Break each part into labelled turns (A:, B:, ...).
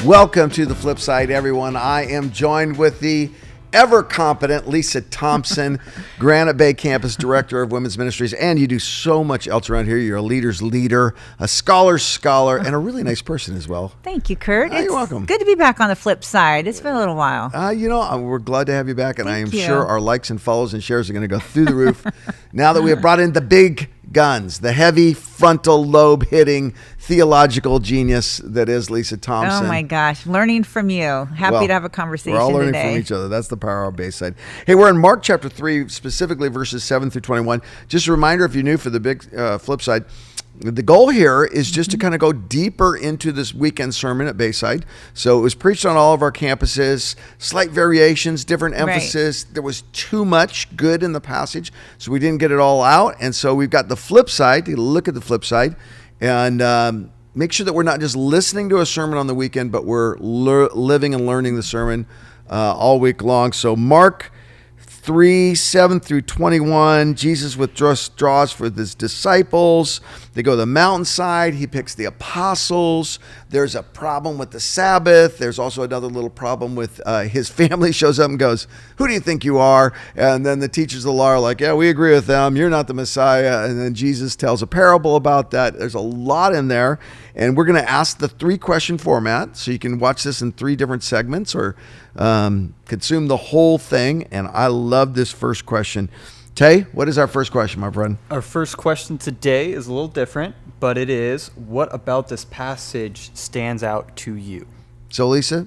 A: Welcome to the FlipSide, everyone. I am joined with the ever-competent Lisa Thompson, Granite Bay Campus Director of Women's Ministries, and you do so much else around here. You're a leader's leader, a scholar's scholar, and a really nice person as well.
B: Thank you, Curt.
A: You're welcome.
B: Good to be back on the FlipSide. It's been a little while.
A: We're glad to have you back, and I am
B: Thank you.
A: sure our likes and follows and shares are going to go through the roof now that we have brought in the big guns, the heavy frontal lobe hitting theological genius that is Lisa Thompson.
B: Oh my gosh, learning from you. Happy to have a conversation today.
A: We're all learning from each other. That's the power of Bayside. Hey, we're in Mark chapter 3, specifically verses 7 through 21. Just a reminder, if you're new for the big FlipSide, the goal here is just to kind of go deeper into this weekend sermon at Bayside. So it was preached on all of our campuses, slight variations, different emphasis. Right. There was too much good in the passage, so we didn't get it all out. And so we've got the flip side. You look at the flip side and make sure that we're not just listening to a sermon on the weekend, but we're living and learning the sermon all week long. So Mark 3, 7 through 21, Jesus withdraws for his disciples. They go to the mountainside. He picks the apostles. There's a problem with the Sabbath. There's also another little problem with his family shows up and goes, "Who do you think you are?" And then the teachers of the law are like, "Yeah, we agree with them. You're not the Messiah." And then Jesus tells a parable about that. There's a lot in there. And we're going to ask the 3-question format. So you can watch this in 3 different segments or consume the whole thing. And I love this first question. Tay, what is our first question, my friend?
C: Our first question today is a little different, but it is, what about this passage stands out to you?
A: So, Lisa,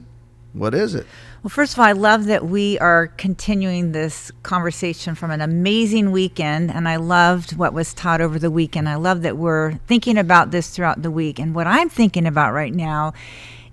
A: what is it?
B: Well, first of all, I love that we are continuing this conversation from an amazing weekend, and I loved what was taught over the weekend. I love that we're thinking about this throughout the week. And what I'm thinking about right now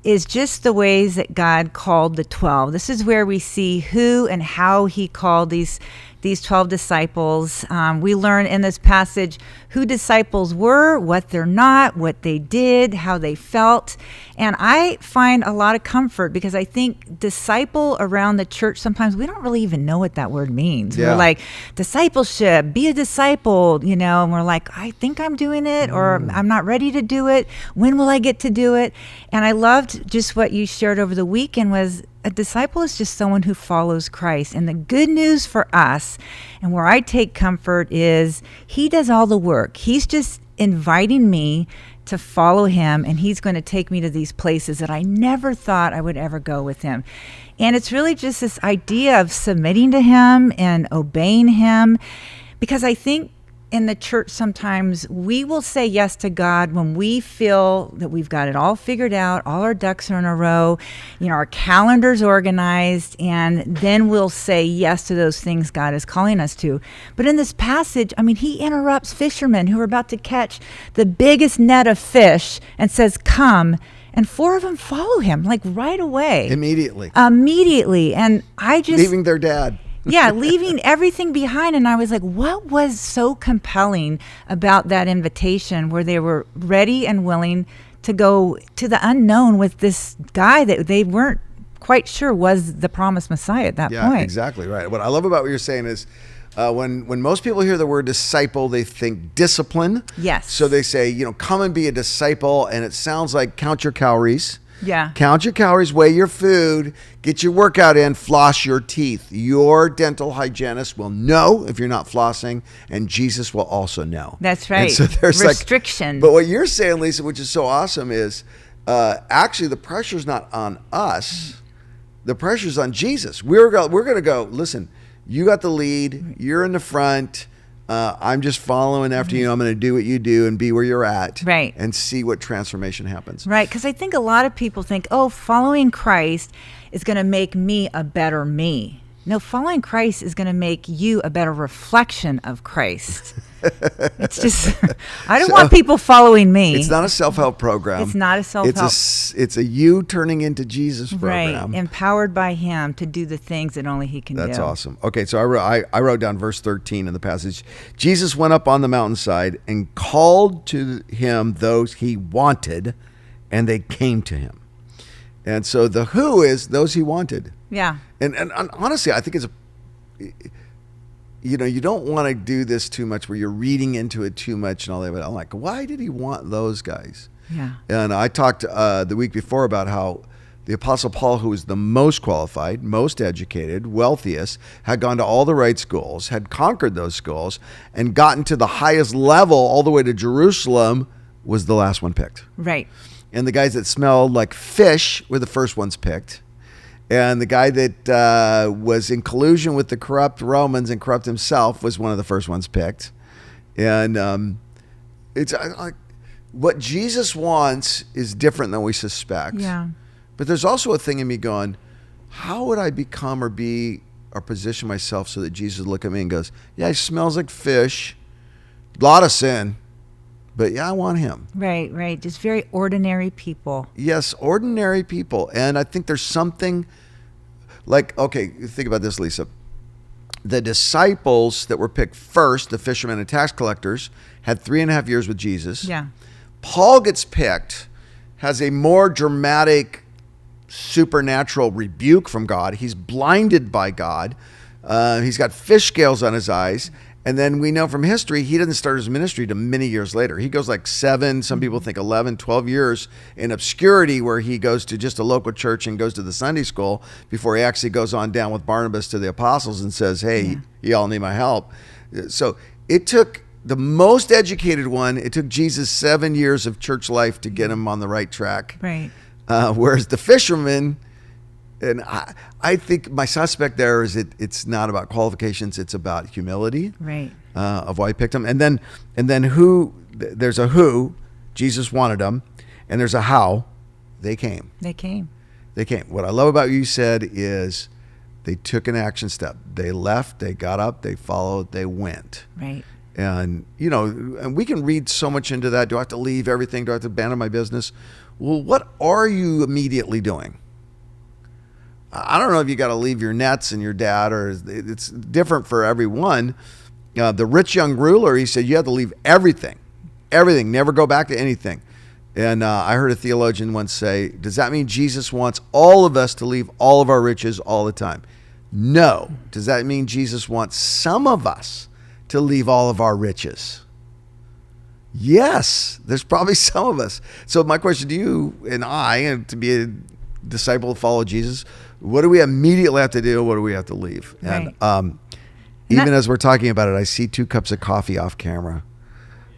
B: is just the ways that God called the 12. This is where we see who and how he called these 12 disciples. We learn in this passage who disciples were, what they're not, what they did, how they felt. And I find a lot of comfort because I think disciple around the church, sometimes we don't really even know what that word means. Yeah. We're like, discipleship, be a disciple, and we're like, I think I'm doing it or I'm not ready to do it. When will I get to do it? And I loved just what you shared over the weekend was a disciple is just someone who follows Christ. And the good news for us, and where I take comfort, is he does all the work. He's just inviting me to follow him, and he's going to take me to these places that I never thought I would ever go with him. And it's really just this idea of submitting to him and obeying him, because I think in the church sometimes we will say yes to God when we feel that we've got it all figured out, all our ducks are in a row, our calendar's organized, and then we'll say yes to those things God is calling us to. But in this passage, he interrupts fishermen who are about to catch the biggest net of fish and says, "Come." And 4 of them follow him, like right away.
A: Immediately.
B: And I just...
A: leaving their dad.
B: Yeah, leaving everything behind. And I was like, what was so compelling about that invitation where they were ready and willing to go to the unknown with this guy that they weren't quite sure was the promised Messiah at that point?
A: Yeah, exactly right. What I love about what you're saying is when most people hear the word disciple, they think discipline.
B: Yes.
A: So they say, come and be a disciple. And it sounds like count your calories.
B: Yeah.
A: Count your calories, weigh your food, get your workout in, floss your teeth. Your dental hygienist will know if you're not flossing, and Jesus will also know.
B: That's right.
A: And so there's
B: restriction.
A: But what you're saying, Lisa, which is so awesome, is actually the pressure's not on us. The pressure's on Jesus. We're going to go, listen, you got the lead. You're in the front. I'm just following after you. I'm going to do what you do and be where you're at.
B: Right.
A: And see what transformation happens.
B: Right. Because I think a lot of people think, following Christ is going to make me a better me. No, following Christ is going to make you a better reflection of Christ. It's just, I don't want people following me.
A: It's not a self-help program.
B: It's not a self-help.
A: It's a you turning into Jesus program.
B: Right, empowered by him to do the things that only he can do.
A: That's awesome. Okay, so I wrote down verse 13 in the passage. Jesus went up on the mountainside and called to him those he wanted, and they came to him. And so the who is those he wanted.
B: Yeah.
A: And honestly, I think it's you don't want to do this too much where you're reading into it too much and all that. But I'm like, why did he want those guys?
B: Yeah.
A: And I talked the week before about how The Apostle Paul, who was the most qualified, most educated, wealthiest, had gone to all the right schools, had conquered those schools, and gotten to the highest level all the way to Jerusalem, was the last one picked.
B: Right.
A: And the guys that smelled like fish were the first ones picked. And the guy that was in collusion with the corrupt Romans and corrupt himself was one of the first ones picked. And it's like what Jesus wants is different than we suspect.
B: Yeah.
A: But there's also a thing in me going, how would I become or be or position myself so that Jesus would look at me and goes, yeah, he smells like fish, a lot of sin, but yeah, I want him.
B: Right. Just very ordinary people.
A: Yes, ordinary people. And I think there's something like, okay, think about this, Lisa. The disciples that were picked first, the fishermen and tax collectors, had 3.5 years with Jesus.
B: Yeah.
A: Paul gets picked, has a more dramatic supernatural rebuke from God. He's blinded by God. He's got fish scales on his eyes. And then we know from history, he doesn't start his ministry to many years later. He goes like 7, some people think 11, 12 years in obscurity where he goes to just a local church and goes to the Sunday school before he actually goes on down with Barnabas to the apostles and says, hey, y'all need my help. So it took the most educated one, it took Jesus 7 years of church life to get him on the right track.
B: Right.
A: Whereas the fishermen, and I think my suspect there is it's not about qualifications, it's about humility.
B: Right.
A: Of why he picked them. And then who, there's a who, Jesus wanted them, and there's a how, they came.
B: They came.
A: What I love about what you said is they took an action step. They left, they got up, they followed, they went.
B: Right.
A: And, and we can read so much into that. Do I have to leave everything? Do I have to abandon my business? Well, what are you immediately doing? I don't know if you got to leave your nets and your dad, or it's different for everyone. The rich young ruler, he said, you have to leave everything, never go back to anything. And I heard a theologian once say, does that mean Jesus wants all of us to leave all of our riches all the time? No. Does that mean Jesus wants some of us to leave all of our riches? Yes, there's probably some of us. So my question to you and I, and to be a disciple to follow Jesus, what do we immediately have to do? What do we have to leave?
B: Right.
A: And even as we're talking about it, I see 2 cups of coffee off camera.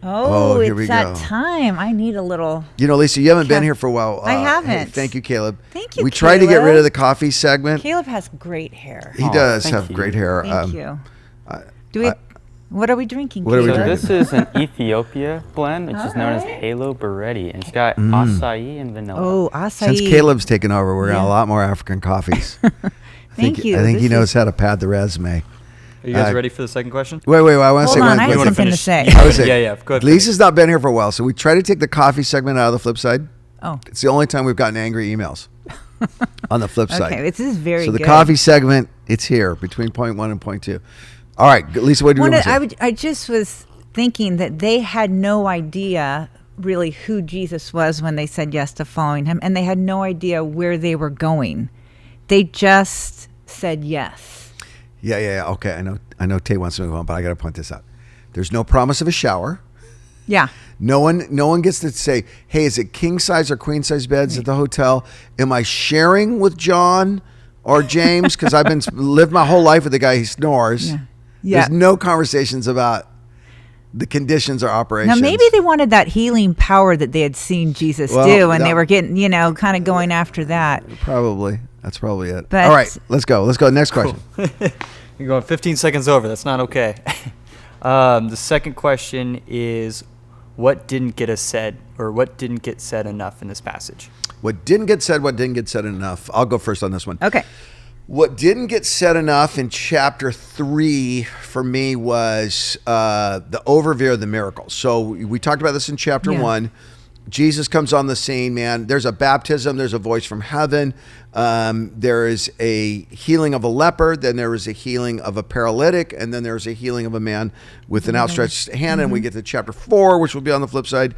B: Oh,
A: here we
B: it's that
A: go.
B: time. I need a little.
A: Lisa, you haven't been here for a while.
B: I haven't.
A: Hey, thank you, Caleb.
B: Thank you,
A: We tried to get
B: Caleb.
A: rid of the coffee segment.
B: Caleb has great hair.
A: He does
D: thank
A: have
D: you.
A: great hair.
B: Thank you. Do we? What are we drinking?
A: What are we
B: Caleb?
A: drinking?
D: So this is an Ethiopia blend, which is known as
B: Alright.
D: Halo Beretti, and it's got acai and vanilla.
B: Oh, acai.
A: Since Caleb's taken over, we're on a
B: Yeah.
A: lot more African coffees.
B: Thank you.
A: I think he
B: This
A: knows
B: is-
A: how to pad the resume.
C: Are you guys
A: Uh,
C: ready for the second question?
A: Wait. I want to say
B: Hold on,
A: one
B: I
C: You
B: have
C: wanna
B: something to
C: finish?
B: say.
A: I would say,
C: Yeah, go ahead.
A: Lisa's not been here for a while, so we try to take the coffee segment out of the flip side.
B: Oh,
A: It's the only time we've gotten angry emails on the flip side.
B: okay. This is very
A: So the
B: good.
A: coffee segment, it's here between point 1 and point 2. All right, Lisa, what do you want to say?
B: I just was thinking that they had no idea really who Jesus was when they said yes to following him, and they had no idea where they were going. They just said yes.
A: Yeah. Okay, I know Tate wants to move on, but I got to point this out. There's no promise of a shower.
B: Yeah.
A: No one gets to say, hey, is it king size or queen size beds at the hotel? Am I sharing with John or James? Because I've lived my whole life with the guy who snores.
B: Yeah.
A: There's no conversations about the conditions or
B: Now
A: operations.
B: maybe they wanted that healing power that they had seen Jesus
A: Well,
B: do, and
A: that-
B: they were getting, kind of going after that.
A: Probably. That's probably it.
B: But-
A: All right, let's go. Next question.
C: You're going 15 seconds over. That's not okay. The second question is, what didn't get us said, or what didn't get said enough in this passage?
A: What didn't get said enough? I'll go first on this one.
B: Okay.
A: What didn't get said enough in chapter 3 for me was the overview of the miracles. So we talked about this in chapter
B: Yeah.
A: 1. Jesus comes on the scene, man. There's a baptism. There's a voice from heaven. There is a healing of a leper. Then there is a healing of a paralytic. And then there's a healing of a man with an outstretched hand. And we get to chapter 4, which will be on the flip side,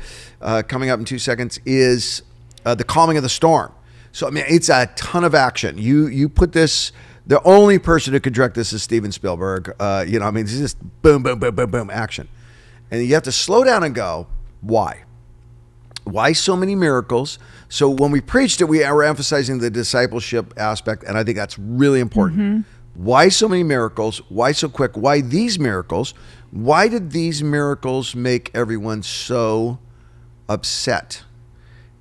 A: coming up in 2 seconds, is the calming of the storm. So, I mean, it's a ton of action. You put this, the only person who could direct this is Steven Spielberg. It's just boom, boom, boom, boom, boom, action. And you have to slow down and go, why? Why so many miracles? So when we preached it, we were emphasizing the discipleship aspect, and I think that's really important. Why so many miracles? Why so quick? Why these miracles? Why did these miracles make everyone so upset?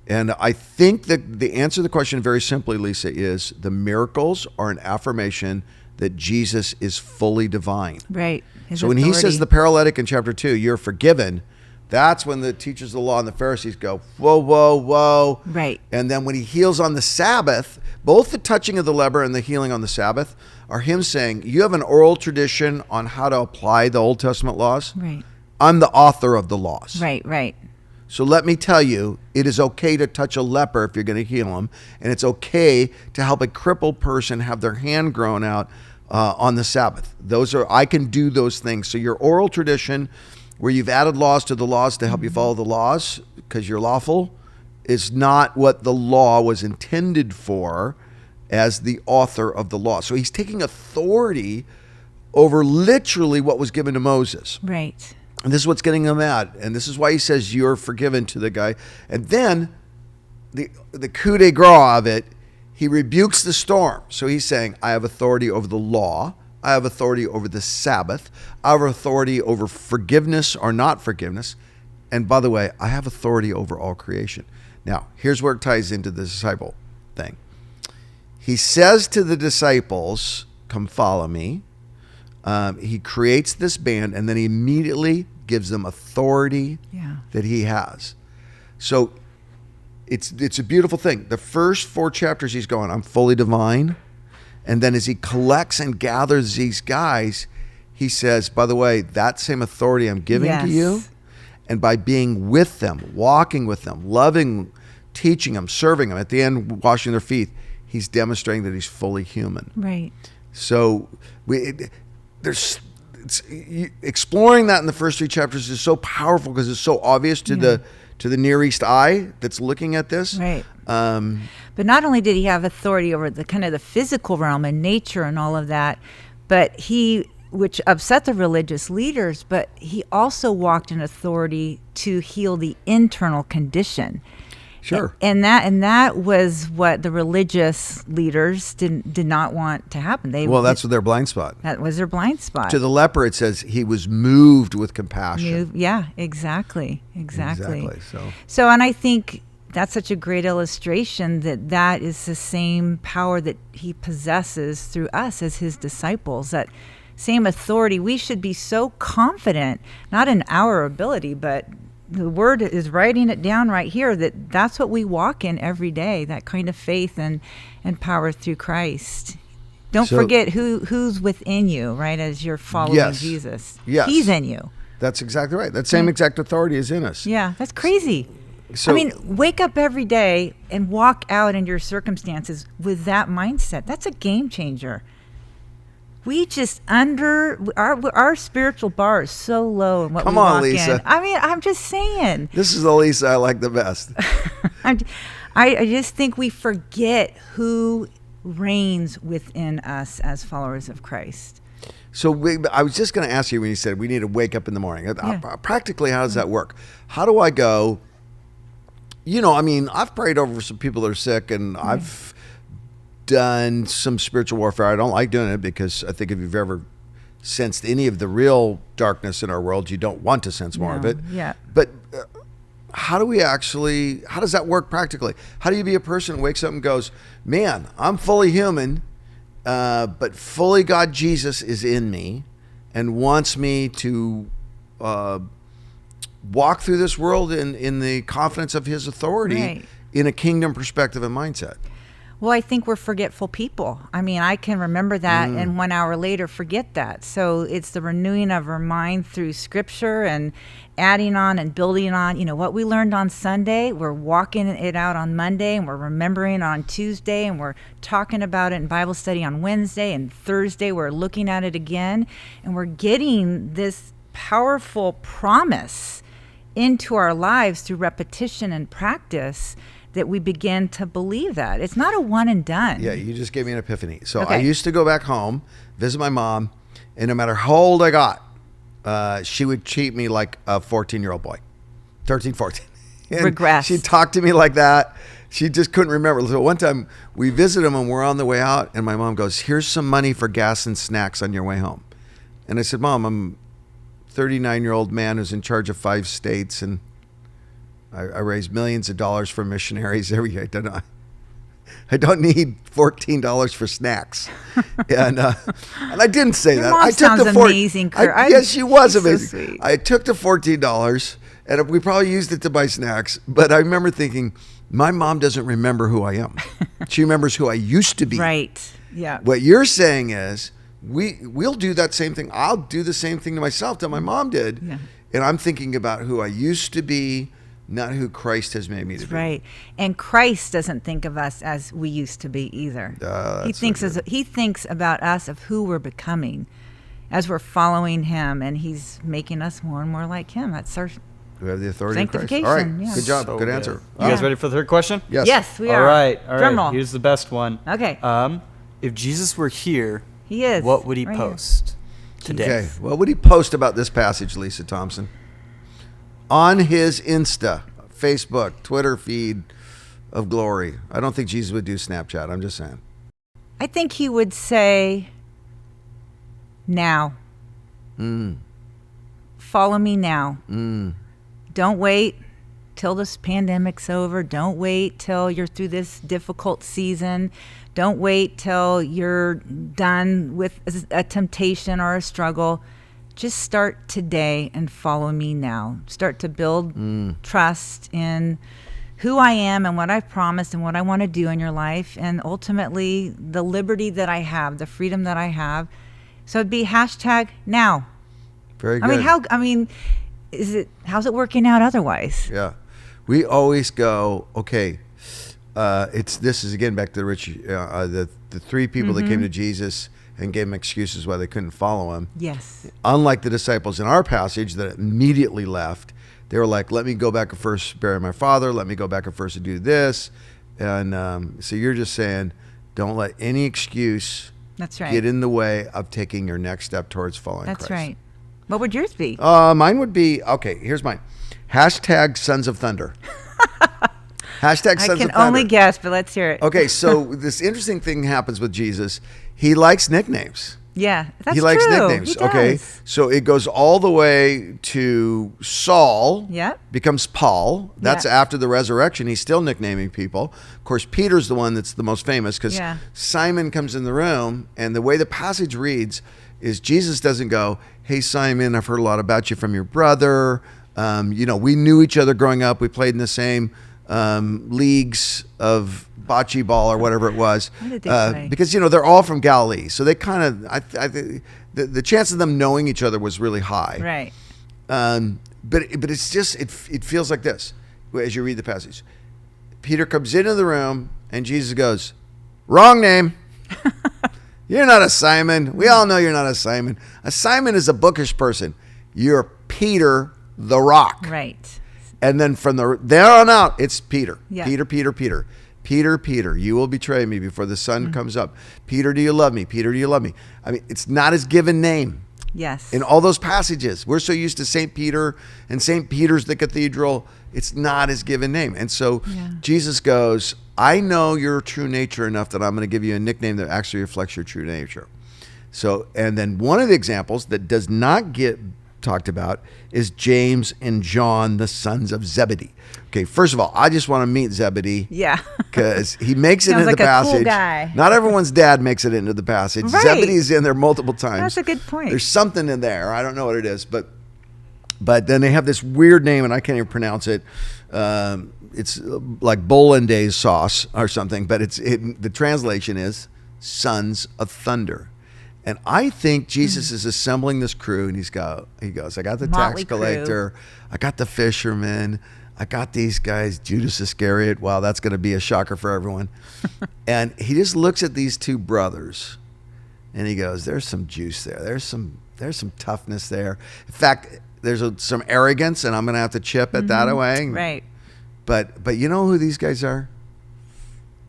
A: And I think that the answer to the question very simply, Lisa, is the miracles are an affirmation that Jesus is fully divine.
B: Right. His
A: So when he
B: authority.
A: says the paralytic in chapter 2, you're forgiven, that's when the teachers of the law and the Pharisees go, whoa, whoa, whoa.
B: Right.
A: And then when he heals on the Sabbath, both the touching of the leper and the healing on the Sabbath are him saying, you have an oral tradition on how to apply the Old Testament laws.
B: Right.
A: I'm the author of the laws.
B: Right, right.
A: So let me tell you, it is okay to touch a leper if you're going to heal him. And it's okay to help a crippled person have their hand grown out on the Sabbath. I can do those things. So your oral tradition, where you've added laws to the laws to help you follow the laws because you're lawful, is not what the law was intended for as the author of the law. So he's taking authority over literally what was given to Moses.
B: Right.
A: And this is what's getting him mad. And this is why he says you're forgiven to the guy. And then the coup de grace of it, he rebukes the storm. So he's saying, I have authority over the law. I have authority over the Sabbath. I have authority over forgiveness or not forgiveness. And by the way, I have authority over all creation. Now, here's where it ties into the disciple thing. He says to the disciples, come follow me. He creates this band, and then he immediately gives them authority that he has. So it's a beautiful thing. The first 4 chapters he's going, I'm fully divine. And then as he collects and gathers these guys, he says, by the way, that same authority I'm giving to you, and by being with them, walking with them, loving, teaching them, serving them, at the end, washing their feet, he's demonstrating that he's fully human.
B: Right.
A: So exploring that in the first 3 chapters is so powerful because it's so obvious to the Near East eye that's looking at this.
B: Right. But not only did he have authority over the kind of the physical realm and nature and all of that, but which upset the religious leaders, but he also walked in authority to heal the internal condition.
A: Sure.
B: And that was what the religious leaders did not want to happen.
A: That's their blind spot.
B: That was their blind spot.
A: To the leper, it says he was moved with compassion.
B: Yeah, exactly. So, and I think that's such a great illustration that is the same power that he possesses through us as his disciples, that same authority. We should be so confident, not in our ability, but the word is writing it down right here, that's what we walk in every day, that kind of faith and power through Christ. Don't forget who's within you, right, as you're following Jesus.
A: Yes.
B: He's in you.
A: That's exactly right. That same exact authority is in us.
B: Yeah, that's crazy.
A: So,
B: I mean, wake up every day and walk out in your circumstances with that mindset. That's a game changer. We just our spiritual bar is so low in what we walk
A: Lisa.
B: in. I mean, I'm just saying.
A: This is the Lisa I like the best.
B: I just think we forget who reigns within us as followers of Christ.
A: So I was just going to ask you when you said we need to wake up in the morning. Practically, how does that work? How do I go? I've prayed over some people that are sick, and I've done some spiritual warfare. I don't like doing it because I think if you've ever sensed any of the real darkness in our world, you don't want to sense more of it.
B: Yeah.
A: But how does that work practically? How do you be a person who wakes up and goes, man, I'm fully human, but fully God Jesus is in me and wants me to walk through this world in the confidence of his authority in a kingdom perspective and mindset?
B: Well, I think we're forgetful people. I mean, I can remember that and 1 hour later forget that. So it's the renewing of our mind through scripture and adding on and building on, what we learned on Sunday, we're walking it out on Monday, and we're remembering on Tuesday, and we're talking about it in Bible study on Wednesday, and Thursday we're looking at it again, and we're getting this powerful promise into our lives through repetition and practice, that we begin to believe that. It's not a one and done.
A: Yeah, you just gave me an epiphany. So
B: Okay.
A: I used to go back home, visit my mom, and no matter how old I got, she would treat me like a 14-year-old boy, 13, 14. And
B: regressed.
A: she talked to me like that. She just couldn't remember. So one time we visited them and we're on the way out, and my mom goes, "Here's some money for gas and snacks on your way home." And I said, "Mom, I'm a 39-year-old man who's in charge of 5 states, and I raise millions of dollars for missionaries every year. I don't need $14 for snacks." And I didn't say
B: Your
A: that.
B: mom
A: I took
B: sounds
A: the
B: amazing, Curt.
A: yes, she was
B: She's so
A: amazing.
B: sweet.
A: I took the $14, and we probably used it to buy snacks. But I remember thinking, my mom doesn't remember who I am. She remembers who I used to be.
B: Right. Yeah.
A: What you're saying is we'll do that same thing. I'll do the same thing to myself that my mom did.
B: Yeah.
A: And I'm thinking about who I used to be, not who Christ has made me to be.
B: Right. And Christ doesn't think of us as we used to be either. He thinks about us of who we're becoming as we're following him, and he's making us more and more like him. That's our
A: We have the authority of Christ.
B: sanctification.
A: All right.
B: Yeah.
A: Good job.
C: So
A: good answer.
C: You guys ready for the third question?
A: Yes.
B: Yes, we are.
C: All right.
B: Drum roll.
C: Here's the best one.
B: Okay.
C: If Jesus were here,
B: He is.
C: what would he
B: right here.
C: post today?
A: Okay. What would he post about this passage, Lisa Thompson? On his Insta, Facebook, Twitter feed of glory. I don't think Jesus would do Snapchat. I'm just saying.
B: I think he would say, now. Follow me now. Don't wait till this pandemic's over. Don't wait till you're through this difficult season. Don't wait till you're done with a temptation or a struggle. Just start today and follow me now. Start to build trust in who I am and what I've promised and what I want to do in your life, and ultimately the liberty that I have, the freedom that I have. So it'd be #now.
A: Very good.
B: How's it working out otherwise?
A: Yeah. We always go, okay, this is again back to the 3 people that came to Jesus and gave him excuses why they couldn't follow him.
B: Yes.
A: Unlike the disciples in our passage that immediately left, they were like, let me go back and first bury my father. Let me go back and first do this. And so you're just saying, don't let any excuse
B: That's right.
A: get in the way of taking your next step towards following
B: That's
A: Christ.
B: right. What would yours be?
A: Mine would be, okay, here's mine. #Sons of Thunder. #Sons
B: I
A: of Thunder.
B: can only guess, but let's hear it.
A: Okay, so this interesting thing happens with Jesus. He likes nicknames.
B: Yeah, that's
A: He likes
B: true.
A: nicknames.
B: He
A: Okay,
B: does.
A: so it goes all the way to Saul.
B: Yep.
A: Becomes Paul. That's
B: Yeah.
A: after the resurrection. He's still nicknaming people. Of course, Peter's the one that's the most famous because
B: Yeah.
A: Simon comes in the room, and the way the passage reads is Jesus doesn't go, "Hey Simon, I've heard a lot about you from your brother. We knew each other growing up. We played in the same leagues of bocce ball or whatever it was."
B: What did they play?
A: Because they're all from Galilee, so they kind of the chance of them knowing each other was really high.
B: Right.
A: But it's just it feels like this as you read the passage. Peter comes into the room and Jesus goes, "Wrong name. You're not a Simon. We all know you're not a Simon. A Simon is a bookish person. You're Peter the Rock."
B: Right.
A: And then from there on out, it's Peter.
B: Yeah.
A: Peter, you will betray me before the sun comes up. Peter, do you love me? Peter, do you love me? I mean, it's not his given name.
B: Yes.
A: In all those passages, we're so used to St. Peter and St. Peter's the cathedral. It's not his given name. And so Jesus goes, I know your true nature enough that I'm going to give you a nickname that actually reflects your true nature. So, and then one of the examples that does not get talked about is James and John, the sons of Zebedee. Okay, first of all, I just want to meet Zebedee.
B: Yeah.
A: Because he makes it
B: Sounds
A: into
B: like
A: the
B: a cool
A: passage.
B: guy.
A: Not everyone's dad makes it into the passage.
B: Right.
A: Zebedee's in there multiple times.
B: That's a good point.
A: There's something in there. I don't know what it is, but then they have this weird name, and I can't even pronounce it. It's like Bollandaise sauce or something, but the translation is Sons of Thunder. And I think Jesus is assembling this crew, and he goes, I got the
B: Motley
A: tax collector, I got the fisherman, I got these guys, Judas Iscariot. Wow, that's going to be a shocker for everyone. And he just looks at these two brothers, and he goes, there's some juice there. There's some toughness there. In fact, there's some arrogance, and I'm going to have to chip it that away.
B: Right.
A: But you know who these guys are?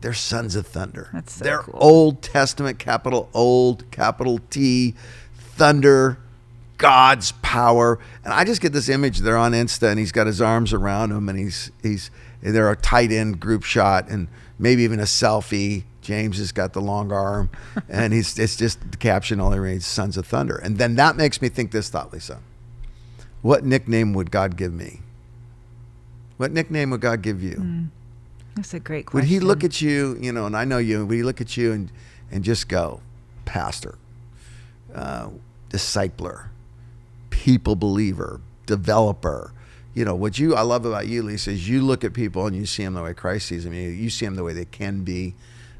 A: They're Sons of Thunder.
B: That's so
A: They're
B: cool.
A: Old Testament, capital Old, capital T, Thunder, God's power. And I just get this image. They're on Insta, and he's got his arms around him, and they're a tight end group shot, and maybe even a selfie. James has got the long arm, and it's just the caption only reads "Sons of Thunder." And then that makes me think this thought, Lisa. What nickname would God give me? What nickname would God give you?
B: That's a great question.
A: Would he look at you, and I know you, would he look at you and just go, pastor, discipler, people believer, developer? What I love about you, Lisa, is you look at people and you see them the way Christ sees them. You see them the way they can be.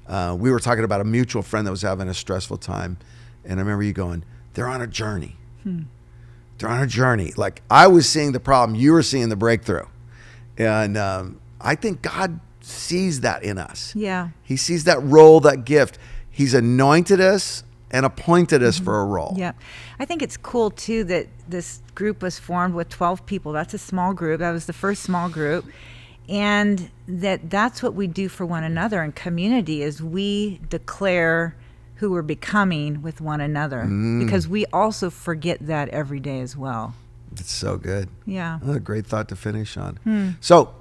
A: We were talking about a mutual friend that was having a stressful time. And I remember you going, they're on a journey. They're on a journey. Like, I was seeing the problem, you were seeing the breakthrough. And I think God sees that in us.
B: Yeah.
A: He sees that role, that gift. He's anointed us and appointed us for a role.
B: Yeah. I think it's cool, too, that this group was formed with 12 people. That's a small group. That was the first small group. And that's what we do for one another in community, is we declare who we're becoming with one another, because we also forget that every day as well.
A: It's so good.
B: Yeah.
A: What a great thought to finish on. So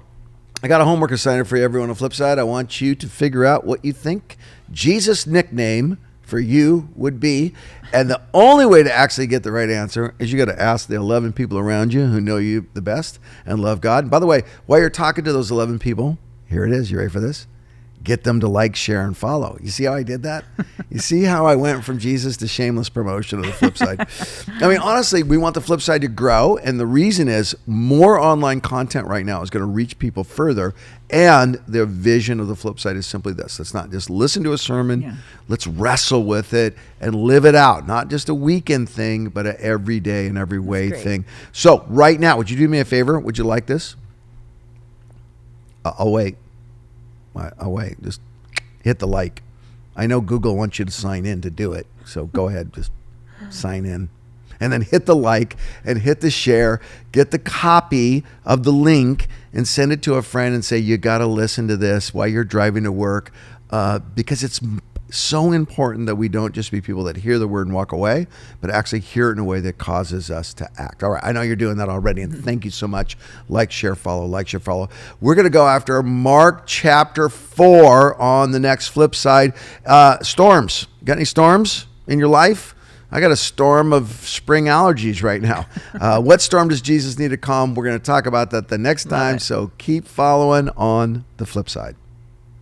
A: I got a homework assignment for everyone on FlipSide. I want you to figure out what you think Jesus' nickname for you would be. And the only way to actually get the right answer is you got to ask the 11 people around you who know you the best and love God. And by the way, while you're talking to those 11 people, here it is. You ready for this? Get them to like, share, and follow. You see how I did that? You see how I went from Jesus to shameless promotion of the FlipSide? I mean, honestly, we want the FlipSide to grow. And the reason is more online content right now is going to reach people further. And the vision of the FlipSide is simply this. Let's not just listen to a sermon.
B: Yeah.
A: Let's wrestle with it and live it out. Not just a weekend thing, but an everyday and every way thing. So right now, would you do me a favor? Would you like this? I'll wait. I'll wait. Just hit the like. I know Google wants you to sign in to do it. So go ahead. Just sign in. And then hit the like and hit the share. Get the copy of the link and send it to a friend and say, you got to listen to this while you're driving to work, because it's so important that we don't just be people that hear the word and walk away, but actually hear it in a way that causes us to act. All right, I know you're doing that already, and thank you so much. Like, share, follow, like, share, follow. We're going to go after Mark chapter 4 on the next FlipSide. Storms. Got any storms in your life? I got a storm of spring allergies right now. What storm does Jesus need to calm? We're going to talk about that the next time, so keep following on the FlipSide.